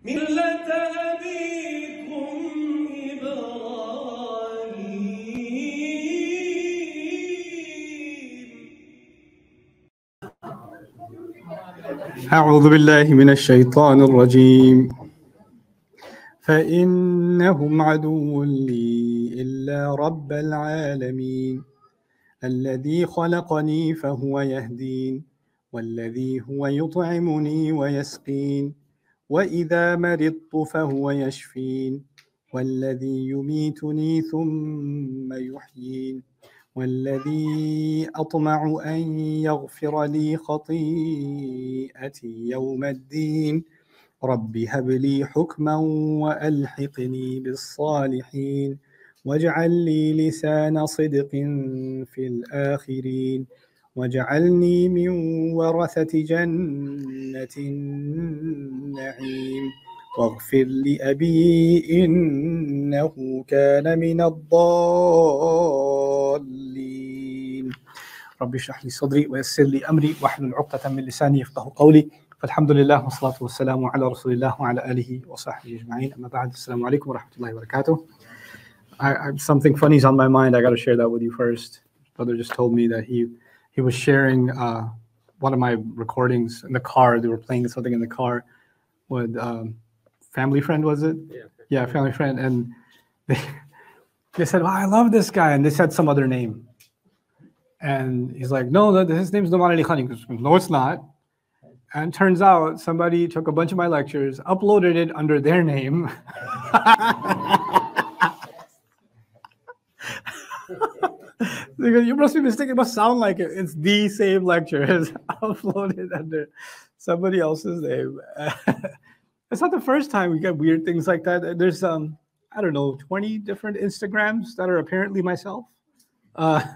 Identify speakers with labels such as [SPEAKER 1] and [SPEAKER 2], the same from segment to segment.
[SPEAKER 1] ملة أبيكم إبراهيم.
[SPEAKER 2] أعوذ بالله من الشيطان الرجيم. فإنهم عدو لي إلا رب العالمين الذي خلقني فهو يهدين والذي هو يطعمني ويسقين وإذا مرضت فهو يشفين والذي يميتني ثم يحيين والذي أطمع أن يغفر لي خطيئتي يوم الدين رب هب لي حكما وألحقني بالصالحين واجعل لي لسان صدق في الآخرين واجعلني من ورثة جنة النعيم واغفر لأبي إنه كان من الضالين رب اشرح لي صدري ويسر لي أمري واحلل عقدة من لساني يفقهوا قولي فالحمد لله والصلاة والسلام على رسول الله وعلى آله وصحبه أجمعين أما بعد السلام عليكم ورحمة الله وبركاته. Something funny is on my mind. I got to share that with you first. Brother just told me that he was sharing one of my recordings in the car. They were playing something in the car with family friend, was it? Yeah, family friend. And they said, well, I love this guy. And they said some other name. And he's like, no, his name's Nouman Ali Khani. No, it's not. And turns out somebody took a bunch of my lectures, uploaded it under their name. You must be mistaken. It must sound like it. It's the same lecture. It's uploaded under somebody else's name. It's not the first time we get weird things like that. There's, I don't know, 20 different Instagrams that are apparently myself.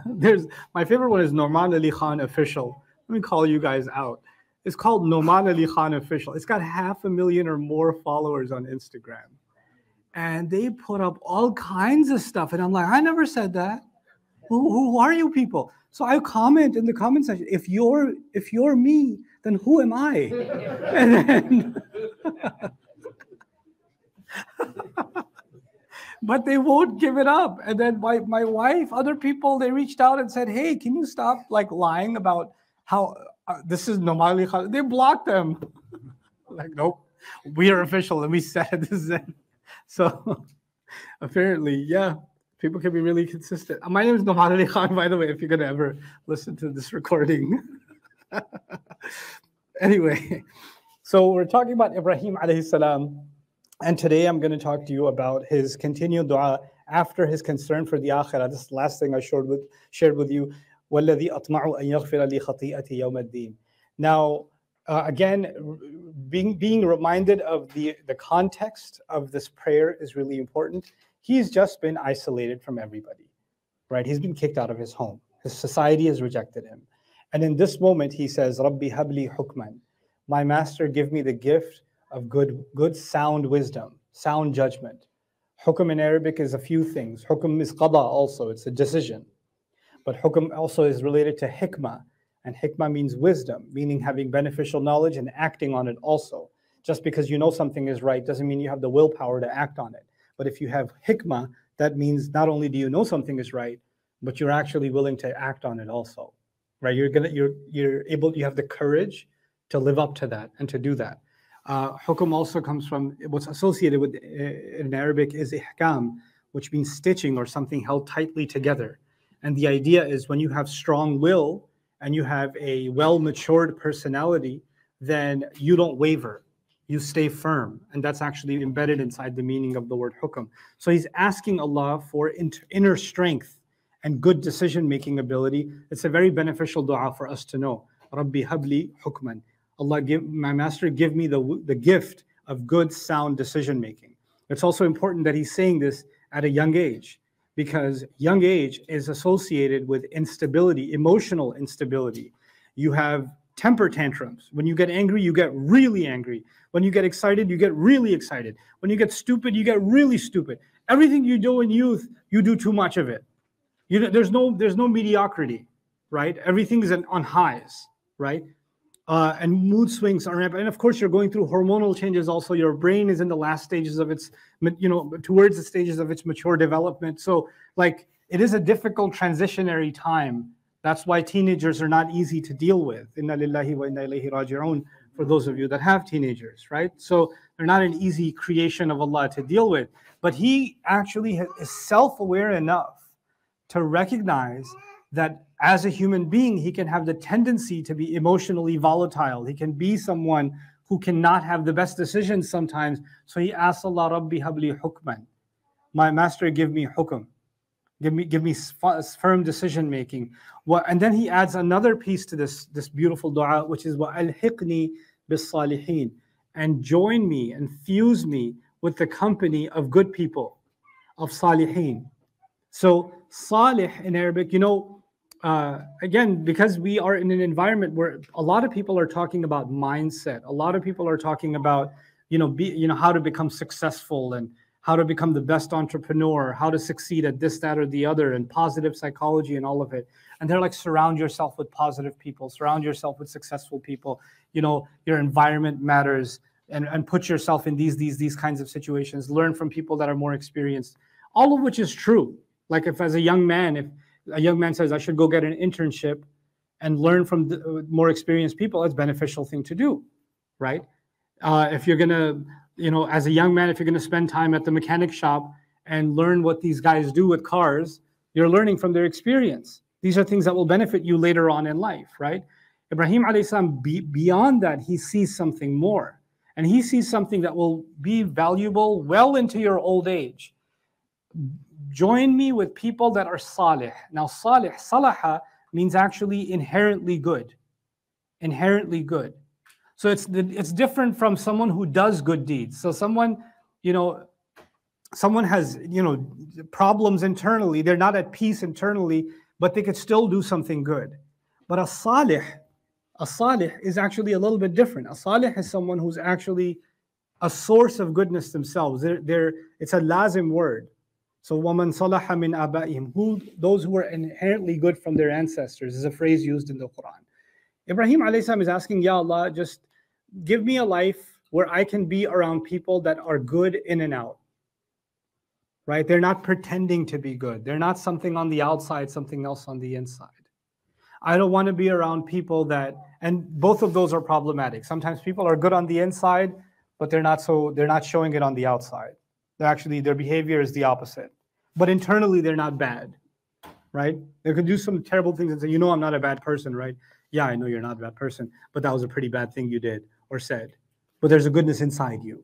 [SPEAKER 2] There's my favorite one is Nouman Ali Khan Official. Let me call you guys out. It's called Nouman Ali Khan Official. It's got 500,000 or more followers on Instagram. And they put up all kinds of stuff. And I'm like, I never said that. Who are you people? So I comment in the comment section, if you're me, then who am I? And then but they won't give it up. And then my wife, other people, they reached out and said, hey, can you stop like lying about how this is Nouman Ali Khan? They blocked them. Like, nope, we are official and we said this is it. So apparently, yeah, people can be really consistent. My name is Nouman Ali Khan, by the way, if you're going to ever listen to this recording. Anyway, so we're talking about Ibrahim alayhi salam. And today I'm going to talk to you about his continued dua after his concern for the akhirah. This is the last thing I shared with you. وَالَّذِي أَطْمَعُ أَن يَغْفِرَ لِي خَطِيئَتِي يَوْمَ الدِّينِ. Now, again, being reminded of the context of this prayer is really important. He's just been isolated from everybody, right? He's been kicked out of his home. His society has rejected him. And in this moment, he says, Rabbi habli hukman. My master, give me the gift of good sound wisdom, sound judgment. Hukm in Arabic is a few things. Hukm is qada also, it's a decision. But hukm also is related to hikmah. And hikmah means wisdom, meaning having beneficial knowledge and acting on it also. Just because you know something is right doesn't mean you have the willpower to act on it. But if you have hikmah, that means not only do you know something is right, but you're actually willing to act on it also. Right? You have the courage to live up to that and to do that. Hukum also comes from what's associated with in Arabic is ihkam, which means stitching or something held tightly together. And the idea is when you have strong will and you have a well-matured personality, then you don't waver. You stay firm. And that's actually embedded inside the meaning of the word hukum. So he's asking Allah for inner strength and good decision-making ability. It's a very beneficial dua for us to know. Rabbi habli hukman. Allah, my master, give me the gift of good, sound decision-making. It's also important that he's saying this at a young age, because young age is associated with instability, emotional instability. You have temper tantrums. When you get angry, you get really angry. When you get excited, you get really excited. When you get stupid, you get really stupid. Everything you do in youth, you do too much of it. There's no mediocrity, right? Everything is on highs, right? and mood swings are rampant. And of course, you're going through hormonal changes also. Your brain is in the last stages of its, towards the stages of its mature development. So like, it is a difficult transitionary time. That's why teenagers are not easy to deal with. Inna lillahi wa inna ilayhi raji'un, for those of you that have teenagers, right? So they're not an easy creation of Allah to deal with. But he actually is self-aware enough to recognize that as a human being, he can have the tendency to be emotionally volatile. He can be someone who cannot have the best decisions sometimes. So he asks Allah, Rabbi habli hukman. My master, give me hukm. Give me firm decision making. And then he adds another piece to this beautiful dua, which is وَأَلْحِقْنِي بِالصَّالِحِينَ, and join me and fuse me with the company of good people, of salihin. So salih in Arabic, again, because we are in an environment where a lot of people are talking about mindset. A lot of people are talking about, how to become successful and how to become the best entrepreneur, how to succeed at this, that, or the other, and positive psychology and all of it. And they're like, surround yourself with positive people, surround yourself with successful people. Your environment matters, and put yourself in these kinds of situations. Learn from people that are more experienced, all of which is true. Like if a young man says, I should go get an internship and learn from the more experienced people, it's a beneficial thing to do, right? If you're going to, as a young man, if you're going to spend time at the mechanic shop and learn what these guys do with cars, you're learning from their experience. These are things that will benefit you later on in life, right? Ibrahim alayhi salam, beyond that, he sees something more. And he sees something that will be valuable well into your old age. Join me with people that are salih. Now, salih, salaha, means actually inherently good. Inherently good. So it's different from someone who does good deeds. So someone has, problems internally. They're not at peace internally, but they could still do something good. But a salih is actually a little bit different. A salih is someone who's actually a source of goodness themselves. It's a lazim word. So وَمَنْ صَلَحَ مِنْ آبَائِهِمْ, those who are inherently good from their ancestors, is a phrase used in the Quran. Ibrahim alayhi salam is asking, Ya Allah, just give me a life where I can be around people that are good in and out. Right? They're not pretending to be good. They're not something on the outside, something else on the inside. I don't want to be around people and both of those are problematic. Sometimes people are good on the inside, but they're not showing it on the outside. Their behavior is the opposite. But internally, they're not bad, right? They could do some terrible things and say, I'm not a bad person, right? Yeah, I know you're not a bad person, but that was a pretty bad thing you did or said. But there's a goodness inside you.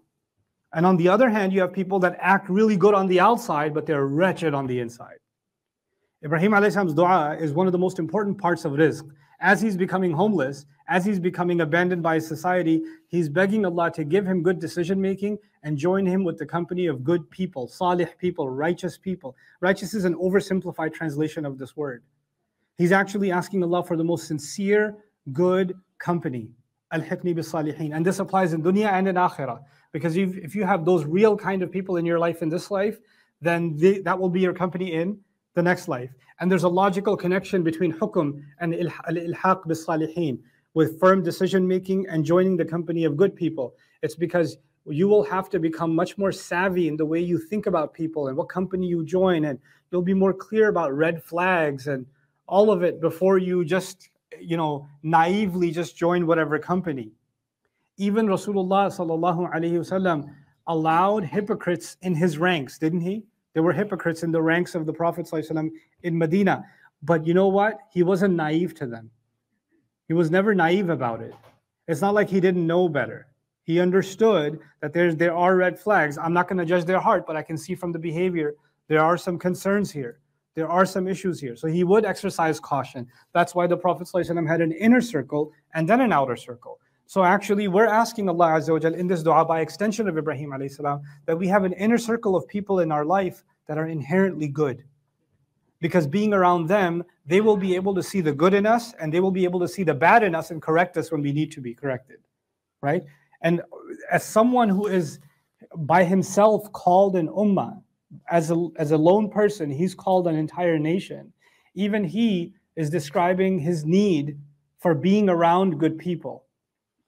[SPEAKER 2] And on the other hand, you have people that act really good on the outside, but they're wretched on the inside. Ibrahim alayhi salam's dua is one of the most important parts of rizq. As he's becoming homeless, as he's becoming abandoned by his society, he's begging Allah to give him good decision making and join him with the company of good people, salih people, righteous people. Righteous is an oversimplified translation of this word. He's actually asking Allah for the most sincere, good company. Al-Hiqni bis-salihin. And this applies in dunya and in akhirah. Because if you have those real kind of people in your life in this life, then that will be your company in the next life. And there's a logical connection between hukum and al-ilhaq bis-salihin, with firm decision making and joining the company of good people. It's because you will have to become much more savvy in the way you think about people and what company you join, and you'll be more clear about red flags and all of it before you just, naively just join whatever company. Even Rasulullah sallallahu alaihi wasallam allowed hypocrites in his ranks, didn't he? There were hypocrites in the ranks of the Prophet sallallahu alaihi wasallam in Medina. But you know what? He wasn't naive to them. He was never naive about it. It's not like he didn't know better. He understood that there are red flags. I'm not going to judge their heart, but I can see from the behavior, there are some concerns here. There are some issues here. So he would exercise caution. That's why the Prophet ﷺ had an inner circle and then an outer circle. So actually, we're asking Allah Azza wa Jal in this dua, by extension of Ibrahim alayhi salam, that we have an inner circle of people in our life that are inherently good. Because being around them, they will be able to see the good in us, and they will be able to see the bad in us and correct us when we need to be corrected, right? And as someone who is by himself called an ummah, as a lone person, he's called an entire nation. Even he is describing his need for being around good people.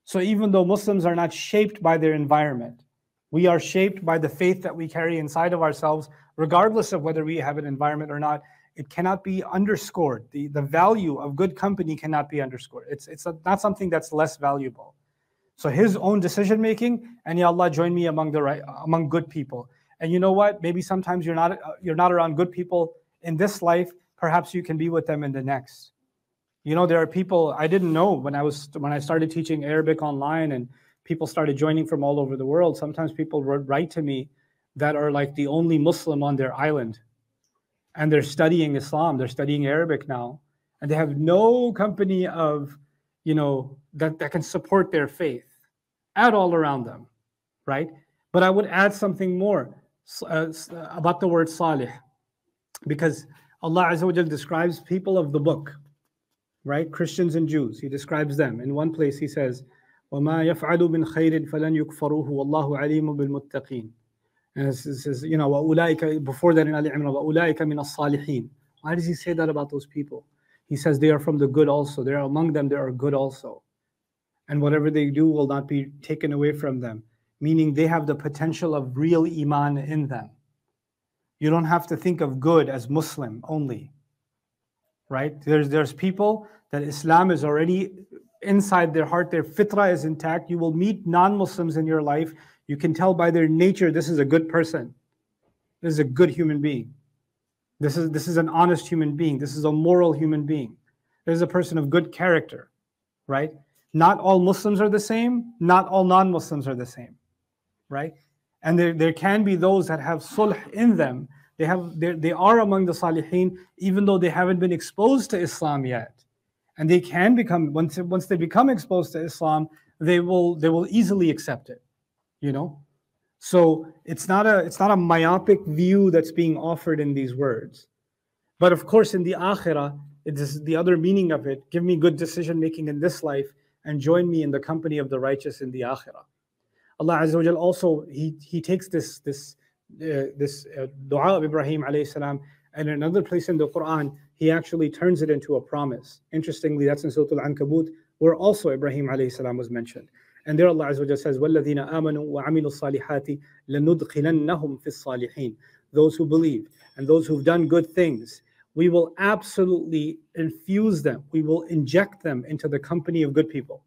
[SPEAKER 2] So even though Muslims are not shaped by their environment, we are shaped by the faith that we carry inside of ourselves, regardless of whether we have an environment or not. It cannot be underscored. The value of good company cannot be underscored. It's not something that's less valuable. So his own decision making, and ya Allah, join me among good people. And you know what? Maybe sometimes you're not around good people in this life. Perhaps you can be with them in the next. You know, there are people I didn't know when I started teaching Arabic online, and people started joining from all over the world. Sometimes people write to me that are like the only Muslim on their island, and they're studying Islam, they're studying Arabic now, and they have no company of, you know, that can support their faith at all around them, right? But I would add something more about the word salih, because Allah Azza wa Jal describes people of the book, right? Christians and Jews. He describes them. In one place he says, وَمَا يَفْعَلُ مِنْ خَيْرٍ فَلَنْ يُكْفَرُوهُ وَاللَّهُ عَلِيمٌ بِالْمُتَّقِينَ. And it says, you know, وَأُولَٰئِكَ, before that in Ali Imran, وَأُولَٰئِكَ مِنَ الصَّالِحِينَ. Why does he say that about those people? He says they are from the good also. They are among them, they are good also. And whatever they do will not be taken away from them. Meaning they have the potential of real iman in them. You don't have to think of good as Muslim only, right? There's people that Islam is already inside their heart, their fitrah is intact. You will meet non-Muslims in your life. You can tell by their nature, this is a good person. This is a good human being. This is an honest human being. This is a moral human being. This is a person of good character, right? Not all Muslims are the same. Not all non-Muslims are the same, right? And there can be those that have sulh in them. They are among the salihin, even though they haven't been exposed to Islam yet. And they can become, once they become exposed to Islam, they will easily accept it, you know? So it's not a myopic view that's being offered in these words. But of course, in the akhirah, it is the other meaning of it. Give me good decision making in this life and join me in the company of the righteous in the akhirah. Allah Azza wa Jal also, he takes this dua of Ibrahim alayhi salam, and in another place in the Quran, he actually turns it into a promise. Interestingly, that's in Surah Al-Ankabut, where also Ibrahim alayhi salam was mentioned. And there Allah Azza wa Jal says, وَالَّذِينَ آمَنُوا وَعَمِلُوا الصَّالِحَاتِ لَنُدْخِلَنَّهُمْ فِي الصَّالِحِينَ. Those who believe and those who've done good things, we will absolutely infuse them. We will inject them into the company of good people.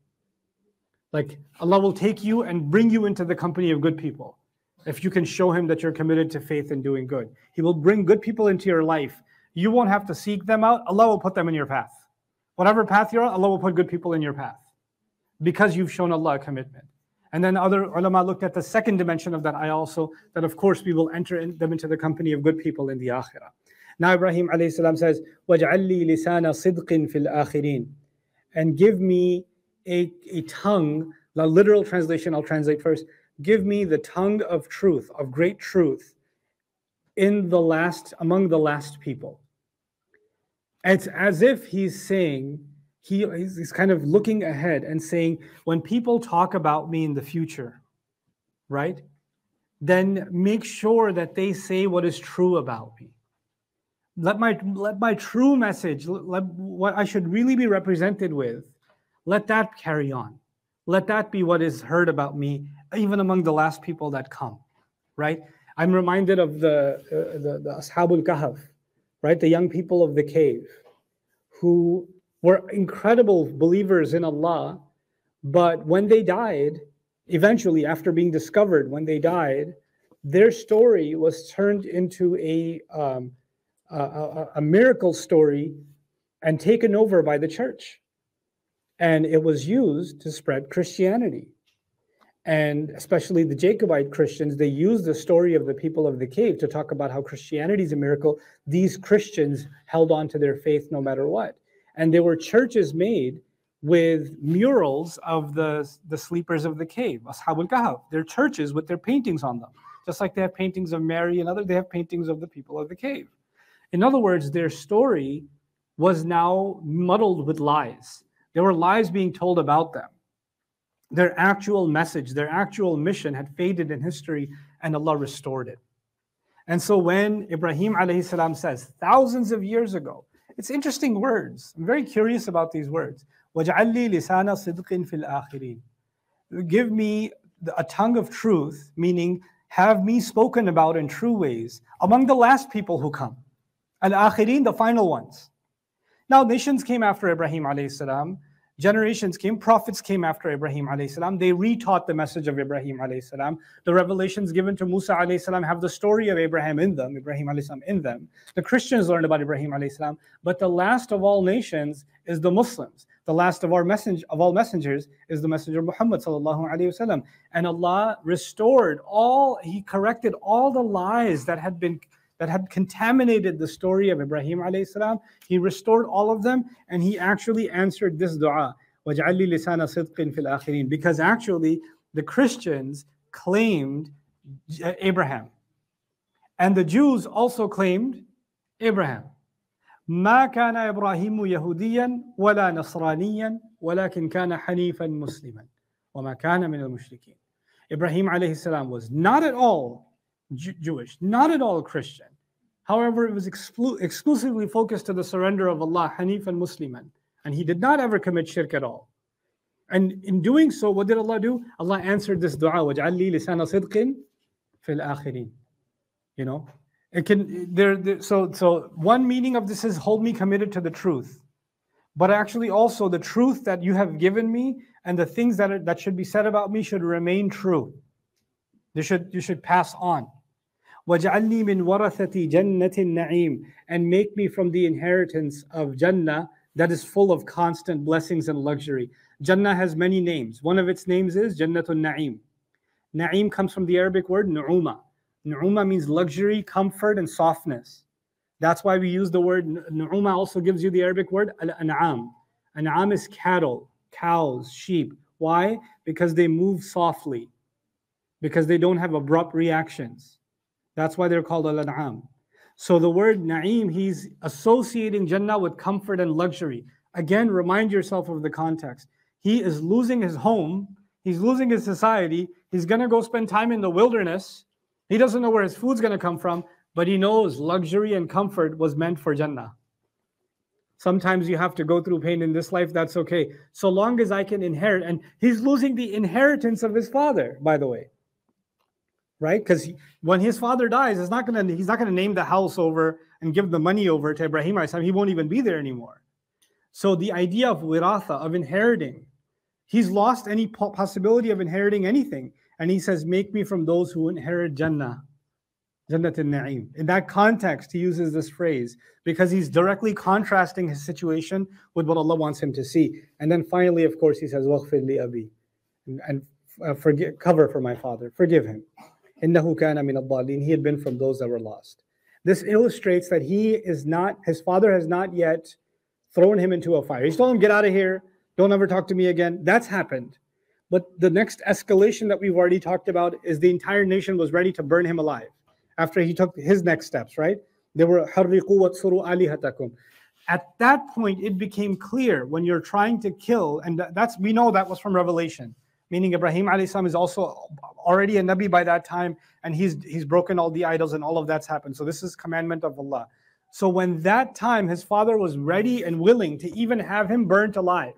[SPEAKER 2] Like Allah will take you and bring you into the company of good people. If you can show him that you're committed to faith and doing good, he will bring good people into your life. You won't have to seek them out. Allah will put them in your path. Whatever path you're on, Allah will put good people in your path because you've shown Allah a commitment. And then other ulama looked at the second dimension of that ayah also, that of course we will enter them into the company of good people in the akhirah. Now Ibrahim alayhi salam says, وَاجْعَلْ لِي لِسَانَ صِدْقٍ فِي الْآخِرِينَ. And give me a tongue, the literal translation I'll translate first, give me the tongue of truth, of great truth, among the last people. It's as if he's saying, he's kind of looking ahead and saying, when people talk about me in the future, right, then make sure that they say what is true about me. Let my true message, what I should really be represented with, let that carry on. Let that be what is heard about me, even among the last people that come, right? I'm reminded of the Ashabul Kahf, right? The young people of the cave who were incredible believers in Allah, but when they died, eventually after being discovered, when they died, their story was turned into a miracle story and taken over by the church. And it was used to spread Christianity. And especially the Jacobite Christians, they used the story of the people of the cave to talk about how Christianity is a miracle. These Christians held on to their faith no matter what. And there were churches made with murals of the sleepers of the cave, Ashabul Kahf. They're churches with their paintings on them. Just like they have paintings of Mary and others, they have paintings of the people of the cave. In other words, their story was now muddled with lies. There were lies being told about them. Their actual message, their actual mission had faded in history, and Allah restored it. And so when Ibrahim alayhi salam says, thousands of years ago, it's interesting words. I'm very curious about these words. وَاجْعَلْ لِي لِسَانَ صِدْقٍ فِي الْآخِرِينَ. give me a tongue of truth, meaning have me spoken about in true ways among the last people who come. Al-Akhirin, the final ones. Now, nations came after Ibrahim alayhi salam. Generations came, prophets came after Ibrahim alayhi salam. They retaught the message of Ibrahim alayhi salam. The revelations given to Musa alayhi salam have the story of Ibrahim alayhi salam in them. The Christians learned about Ibrahim alayhi salam. But the last of all nations is the Muslims. The last of all messengers is the messenger Muhammad sallallahu alayhi wasallam. And Allah restored He corrected all the lies that had contaminated the story of Ibrahim alayhi salam. He restored all of them, and He actually answered this dua, وَاجْعَلْ لِي لِسَانَ صِدْقٍ فِي الْآخِرِينَ, because actually the Christians claimed Abraham, and the Jews also claimed Abraham. مَا كَانَ إِبْرَاهِيمُ يَهُودِيًّا وَلَا نَصْرَانِيًّا وَلَكِنْ كَانَ حَنِيفًا مُسْلِمًا وَمَا كَانَ مِنَ الْمُشْرِكِينَ. Ibrahim alayhi salam was not at all Jewish, not at all Christian. However, it was exclusively focused to the surrender of Allah, Hanif and Musliman. And he did not ever commit shirk at all. And in doing so, what did Allah do? Allah answered this dua, وَاجْعَلْ لِي لِسَانَ صِدْقٍ فِي الْآخِرِينَ. You know, it can, so one meaning of this is hold me committed to the truth. But actually also the truth that you have given me and the things that should be said about me should remain true. You should pass on. وَاجْعَلْنِي مِنْ وَرَثَةِ جَنَّةِ النَّعِيمِ, and make me from the inheritance of Jannah that is full of constant blessings and luxury. Jannah has many names. One of its names is Jannatul Na'im. Na'im comes from the Arabic word Nu'uma. Nu'uma means luxury, comfort, and softness. That's why we use the word Nu'uma. Also gives you the Arabic word Al-An'am. An'am is cattle, cows, sheep. Why? Because they move softly. Because they don't have abrupt reactions. That's why they're called al-an'am. So the word na'im, he's associating Jannah with comfort and luxury. Again, remind yourself of the context. He is losing his home. He's losing his society. He's going to go spend time in the wilderness. He doesn't know where his food's going to come from, but he knows luxury and comfort was meant for Jannah. Sometimes you have to go through pain in this life, that's okay. So long as I can inherit. And he's losing the inheritance of his father, by the way. Right? Because when his father dies, he's not going to name the house over and give the money over to Ibrahim. He won't even be there anymore. So the idea of wiratha, of inheriting, he's lost any possibility of inheriting anything. And he says, make me from those who inherit Jannah, Jannat al-Na'im. In that context, he uses this phrase because he's directly contrasting his situation with what Allah wants him to see. And then finally, of course, he says, وَغْفِرْ لِي أَبِي, and cover for my father, forgive him. إِنَّهُ كَانَ مِنَ الضَّالِينَ. He had been from those that were lost. This illustrates that his father has not yet thrown him into a fire. He's told him, get out of here, don't ever talk to me again. That's happened. But the next escalation that we've already talked about is the entire nation was ready to burn him alive after he took his next steps, right? They were حَرِّقُوا وَاتْصُرُوا آلِهَتَكُمْ. At that point, it became clear when you're trying to kill, and we know that was from Revelation, meaning Ibrahim alayhi salam is also already a Nabi by that time, and he's broken all the idols and all of that's happened. So this is commandment of Allah. So when that time his father was ready and willing to even have him burnt alive,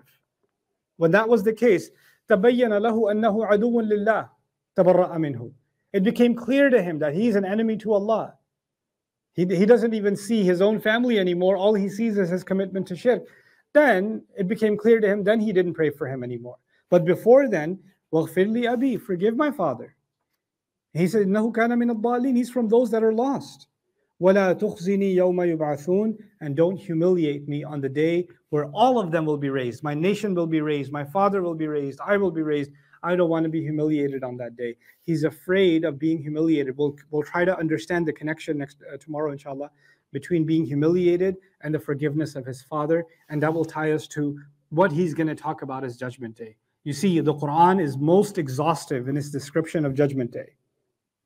[SPEAKER 2] when that was the case, تَبَيَّنَ لَهُ أَنَّهُ عَدُوٌ لِلَّهِ تَبَرَّأَ مِنْهُ. It became clear to him that he's an enemy to Allah. He doesn't even see his own family anymore. All he sees is his commitment to shirk. Then it became clear to him, then he didn't pray for him anymore. But before then, وَغْفِرْ لِي أَبِي, forgive my father. He said, إِنَّهُ كَانَ مِنَ الضَّالِينَ. He's from those that are lost. وَلَا تُخْزِنِي يَوْمَ يُبْعَثُونَ. And don't humiliate me on the day where all of them will be raised. My nation will be raised. My father will be raised. I will be raised. I don't want to be humiliated on that day. He's afraid of being humiliated. We'll try to understand the connection tomorrow, inshallah, between being humiliated and the forgiveness of his father. And that will tie us to what he's going to talk about as Judgment Day. You see, the Quran is most exhaustive in its description of Judgment Day,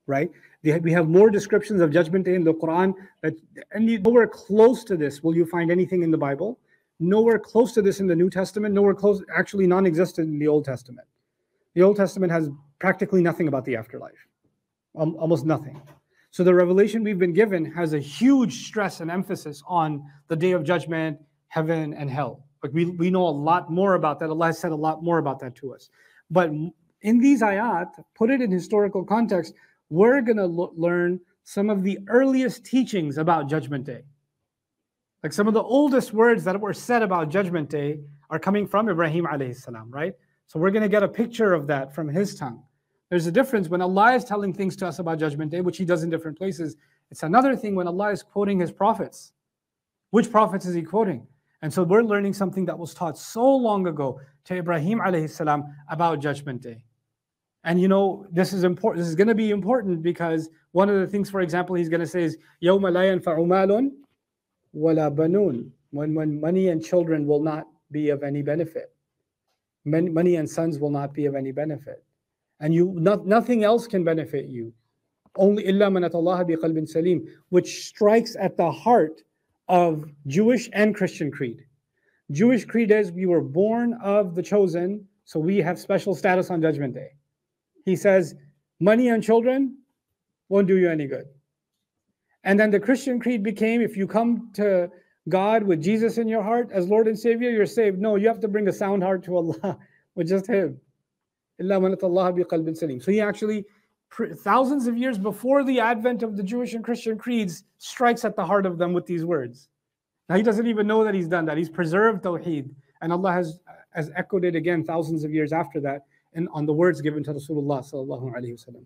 [SPEAKER 2] right? We have more descriptions of Judgment Day in the Quran, and nowhere close to this will you find anything in the Bible. Nowhere close to this in the New Testament. Nowhere close, actually non-existent in the Old Testament. The Old Testament has practically nothing about the afterlife, almost nothing. So the revelation we've been given has a huge stress and emphasis on the Day of Judgment, heaven and hell. But we know a lot more about that. Allah has said a lot more about that to us. But in these ayat, put it in historical context, we're going to learn some of the earliest teachings about Judgment Day. Like some of the oldest words that were said about Judgment Day are coming from Ibrahim alayhi salam, right? So we're going to get a picture of that from his tongue. There's a difference when Allah is telling things to us about Judgment Day, which he does in different places. It's another thing when Allah is quoting his prophets. Which prophets is he quoting? And so we're learning something that was taught so long ago to Ibrahim alayhi salam about Judgment Day. And you know, this is important. This is going to be important because one of the things, for example, he's going to say is, يَوْمَ لَا يَنْفَعُ مَالٌ وَلَا بَنُونَ, when money and children will not be of any benefit. Money and sons will not be of any benefit. And nothing else can benefit you. Only إِلَّا مَنْ أَتَى اللَّهَ بِقَلْبٍ سَلِيمٍ, which strikes at the heart of Jewish and Christian creed. Jewish creed is we were born of the chosen, so we have special status on Judgment Day. He says, money and children won't do you any good. And then the Christian creed became, if you come to God with Jesus in your heart as Lord and Savior, you're saved. No, you have to bring a sound heart to Allah with just Him. إِلَّا مَنْ أَتَى اللَّهَ بِقَلْبٍ سَلِيمٍ. So he actually, thousands of years before the advent of the Jewish and Christian creeds, strikes at the heart of them with these words. Now he doesn't even know that he's done that. He's preserved Tawheed. And Allah has echoed it again thousands of years after that and on the words given to Rasulullah sallallahu alaihi wasallam.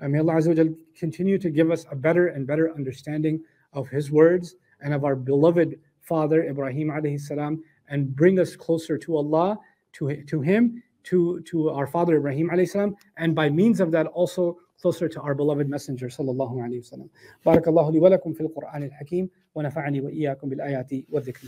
[SPEAKER 2] May Allah Azza wa Jal continue to give us a better and better understanding of His words and of our beloved father Ibrahim alayhi salam, and bring us closer to Allah, to Him, to our father Ibrahim alayhi salam, and by means of that also closer to our beloved messenger sallallahu alayhi wasallam. Barakallahu li wa lakum fil Quran al-Hakim wa nafa'ani wa iyyakum bil ayati wa dhikr.